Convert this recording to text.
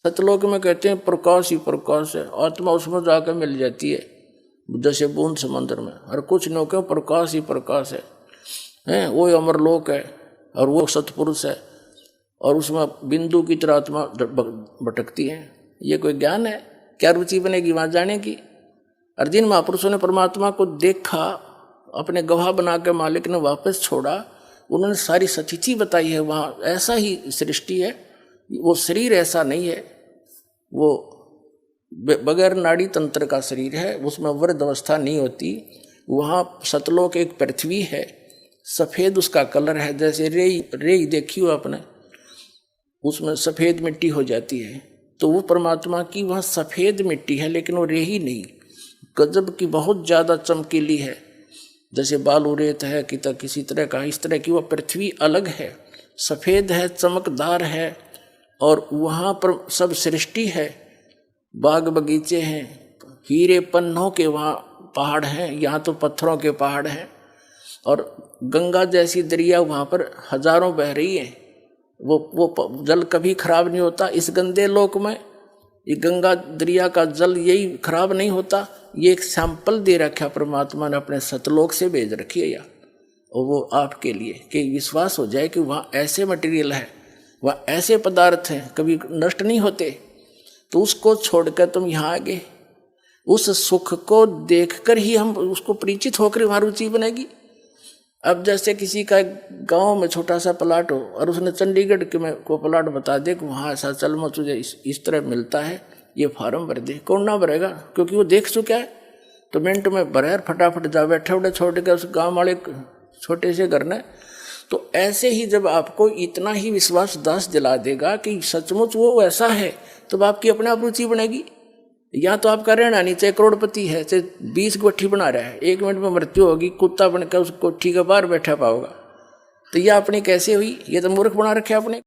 सतलोक में कहते हैं प्रकाश ही प्रकाश है, आत्मा उसमें जाकर मिल जाती है जैसे बूंद समंदर में। और कुछ लोग के प्रकाश ही प्रकाश है वो अमरलोक है और वो सतपुरुष है और उसमें बिंदु की तरह आत्मा भटकती है। ये कोई ज्ञान है? क्या रुचि बनेगी वहां जाने की? और जिन महापुरुषों ने परमात्मा को देखा, अपने गवाह बना के मालिक ने वापस छोड़ा, उन्होंने सारी सच्ची बताई है। वहाँ ऐसा ही सृष्टि है, वो शरीर ऐसा नहीं है, वो बगैर नाड़ी तंत्र का शरीर है, उसमें वृद्ध अवस्था नहीं होती। वहाँ सतलोक एक पृथ्वी है, सफ़ेद उसका कलर है, जैसे रेई देखी हो आपने, उसमें सफ़ेद मिट्टी हो जाती है। तो वो परमात्मा की वहाँ सफ़ेद मिट्टी है, लेकिन वो रेही नहीं, गजब की बहुत ज़्यादा चमकीली है, जैसे बालू रेत है कि किसी तरह का, इस तरह की वह पृथ्वी अलग है, सफ़ेद है, चमकदार है। और वहाँ पर सब सृष्टि है, बाग बगीचे हैं, हीरे पन्नों के वहाँ पहाड़ हैं, यहाँ तो पत्थरों के पहाड़ हैं। और गंगा जैसी दरिया वहाँ पर हजारों बह रही है, वो जल कभी खराब नहीं होता। इस गंदे लोक में ये गंगा दरिया का जल यही खराब नहीं होता। ये एक सैंपल दे रखा परमात्मा ने, अपने सतलोक से भेज रखी है या, और वो आपके लिए कि विश्वास हो जाए कि वहाँ ऐसे मटेरियल है, वहाँ ऐसे पदार्थ हैं, कभी नष्ट नहीं होते। तो उसको छोड़कर तुम यहाँ आ गए, उस सुख को देखकर ही हम उसको परिचित होकर वहाँ रुचि बनेगी। अब जैसे किसी का गांव में छोटा सा प्लाट हो और उसने चंडीगढ़ के में को प्लाट बता दे कि वहाँ ऐसा चल में तुझे इस तरह मिलता है, ये फार्म भर दे, कौन ना भरेगा? क्योंकि वो देख चुका है। तो मिनट में भरे, फटाफट जा बैठे उठे छोड़ के उस गाँव वाले छोटे से घर ने। तो ऐसे ही जब आपको इतना ही विश्वास दास दिला देगा कि सचमुच वो ऐसा है, तो आपकी अपने आप रुचि बनेगी। या तो आपका रहना नहीं, चाहे करोड़पति है, चाहे 20 कोठी बना रहा है, 1 मिनट में मृत्यु होगी, कुत्ता बनकर उस कोठी के बाहर बैठा पाओगा। तो यह अपनी कैसे हुई? ये तो मूर्ख बना रखे आपने।